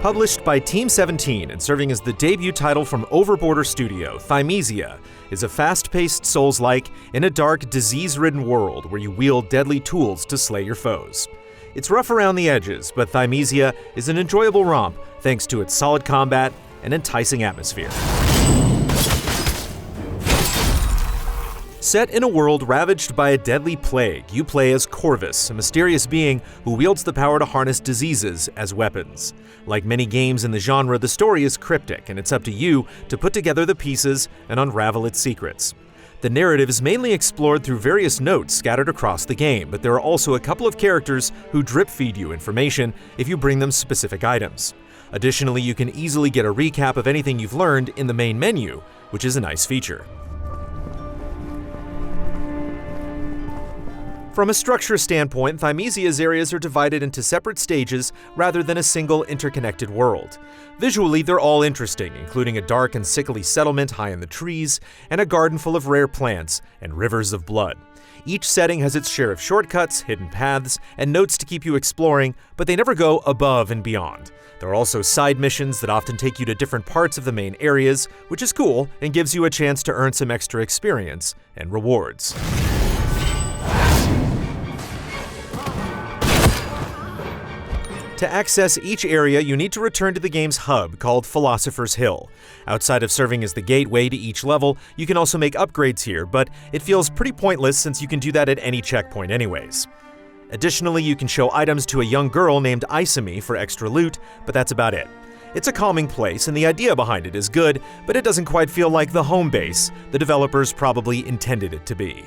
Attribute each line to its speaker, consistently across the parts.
Speaker 1: Published by Team 17 and serving as the debut title from Overborder Studio, Thymesia is a fast-paced Souls-like in a dark, disease-ridden world where you wield deadly tools to slay your foes. It's rough around the edges, but Thymesia is an enjoyable romp thanks to its solid combat and enticing atmosphere. Set in a world ravaged by a deadly plague, you play as Corvus, a mysterious being who wields the power to harness diseases as weapons. Like many games in the genre, the story is cryptic, and it's up to you to put together the pieces and unravel its secrets. The narrative is mainly explored through various notes scattered across the game, but there are also a couple of characters who drip-feed you information if you bring them specific items. Additionally, you can easily get a recap of anything you've learned in the main menu, which is a nice feature. From a structure standpoint, Thymesia's areas are divided into separate stages rather than a single interconnected world. Visually, they're all interesting, including a dark and sickly settlement high in the trees, and a garden full of rare plants and rivers of blood. Each setting has its share of shortcuts, hidden paths, and notes to keep you exploring, but they never go above and beyond. There are also side missions that often take you to different parts of the main areas, which is cool and gives you a chance to earn some extra experience and rewards. To access each area, you need to return to the game's hub, called Philosopher's Hill. Outside of serving as the gateway to each level, you can also make upgrades here, but it feels pretty pointless since you can do that at any checkpoint anyways. Additionally, you can show items to a young girl named Isami for extra loot, but that's about it. It's a calming place, and the idea behind it is good, but it doesn't quite feel like the home base the developers probably intended it to be.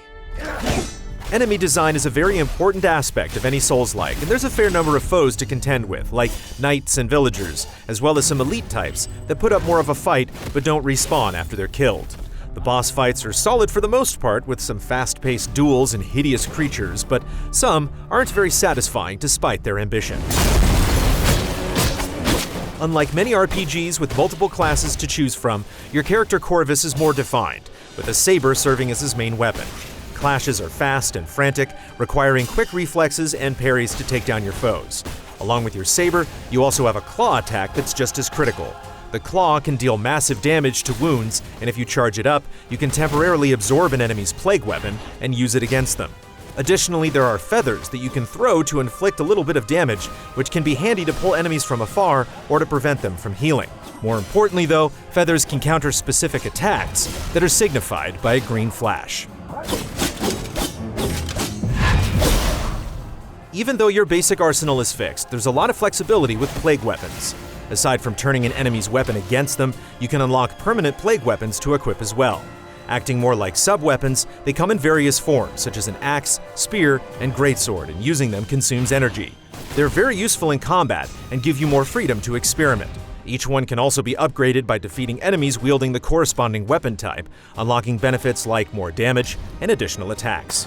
Speaker 1: Enemy design is a very important aspect of any Souls-like, and there's a fair number of foes to contend with, like knights and villagers, as well as some elite types that put up more of a fight but don't respawn after they're killed. The boss fights are solid for the most part, with some fast-paced duels and hideous creatures, but some aren't very satisfying despite their ambition. Unlike many RPGs with multiple classes to choose from, your character Corvus is more defined, with a saber serving as his main weapon. Clashes are fast and frantic, requiring quick reflexes and parries to take down your foes. Along with your saber, you also have a claw attack that's just as critical. The claw can deal massive damage to wounds, and if you charge it up, you can temporarily absorb an enemy's plague weapon and use it against them. Additionally, there are feathers that you can throw to inflict a little bit of damage, which can be handy to pull enemies from afar or to prevent them from healing. More importantly though, feathers can counter specific attacks that are signified by a green flash. Even though your basic arsenal is fixed, there's a lot of flexibility with plague weapons. Aside from turning an enemy's weapon against them, you can unlock permanent plague weapons to equip as well. Acting more like sub-weapons, they come in various forms, such as an axe, spear, and greatsword, and using them consumes energy. They're very useful in combat and give you more freedom to experiment. Each one can also be upgraded by defeating enemies wielding the corresponding weapon type, unlocking benefits like more damage and additional attacks.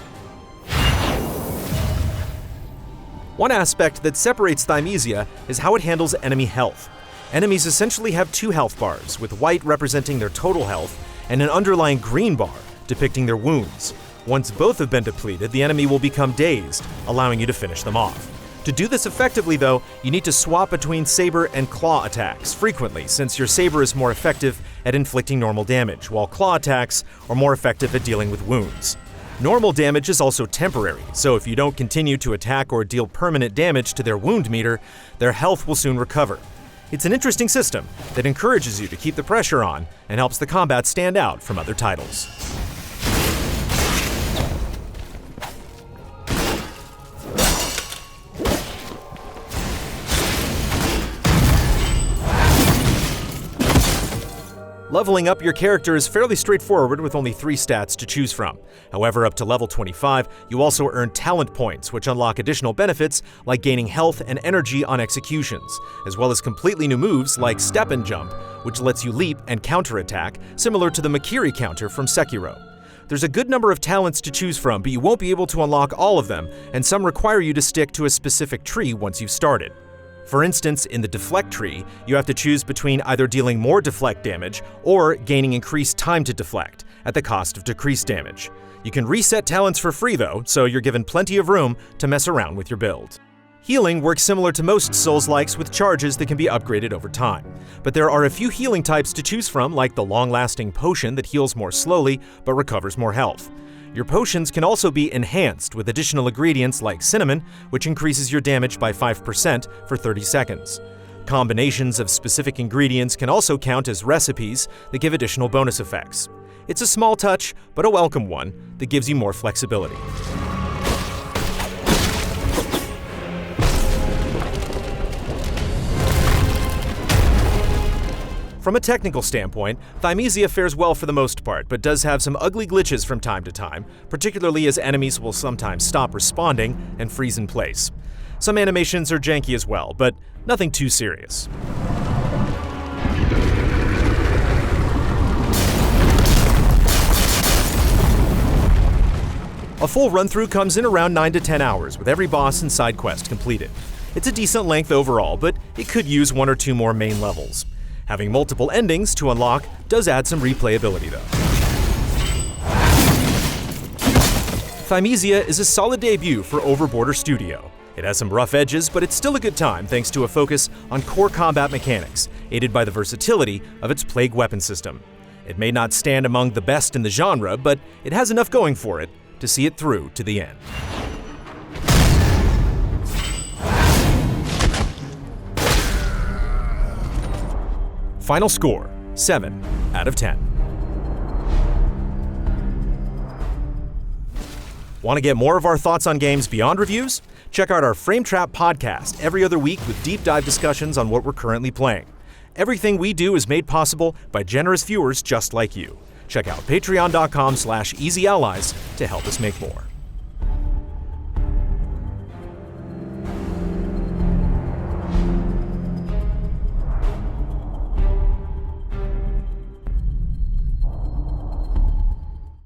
Speaker 1: One aspect that separates Thymesia is how it handles enemy health. Enemies essentially have two health bars, with white representing their total health and an underlying green bar depicting their wounds. Once both have been depleted, the enemy will become dazed, allowing you to finish them off. To do this effectively though, you need to swap between saber and claw attacks frequently, since your saber is more effective at inflicting normal damage, while claw attacks are more effective at dealing with wounds. Normal damage is also temporary, so if you don't continue to attack or deal permanent damage to their wound meter, their health will soon recover. It's an interesting system that encourages you to keep the pressure on and helps the combat stand out from other titles. Leveling up your character is fairly straightforward with only 3 stats to choose from. However, up to level 25, you also earn talent points, which unlock additional benefits like gaining health and energy on executions, as well as completely new moves like Step and Jump, which lets you leap and counterattack, similar to the Makiri counter from Sekiro. There's a good number of talents to choose from, but you won't be able to unlock all of them, and some require you to stick to a specific tree once you've started. For instance, in the deflect tree, you have to choose between either dealing more deflect damage or gaining increased time to deflect, at the cost of decreased damage. You can reset talents for free though, so you're given plenty of room to mess around with your build. Healing works similar to most Souls-likes with charges that can be upgraded over time. But there are a few healing types to choose from, like the long-lasting potion that heals more slowly but recovers more health. Your potions can also be enhanced with additional ingredients like cinnamon, which increases your damage by 5% for 30 seconds. Combinations of specific ingredients can also count as recipes that give additional bonus effects. It's a small touch, but a welcome one that gives you more flexibility. From a technical standpoint, Thymesia fares well for the most part, but does have some ugly glitches from time to time, particularly as enemies will sometimes stop responding and freeze in place. Some animations are janky as well, but nothing too serious. A full run-through comes in around 9 to 10 hours, with every boss and side quest completed. It's a decent length overall, but it could use 1 or 2 more main levels. Having multiple endings to unlock does add some replayability though. Thymesia is a solid debut for Overborder Studio. It has some rough edges, but it's still a good time thanks to a focus on core combat mechanics, aided by the versatility of its plague weapon system. It may not stand among the best in the genre, but it has enough going for it to see it through to the end. Final score, 7 out of 10. Want to get more of our thoughts on games beyond reviews? Check out our Frame Trap podcast every other week with deep dive discussions on what we're currently playing. Everything we do is made possible by generous viewers just like you. Check out patreon.com/easyallies to help us make more.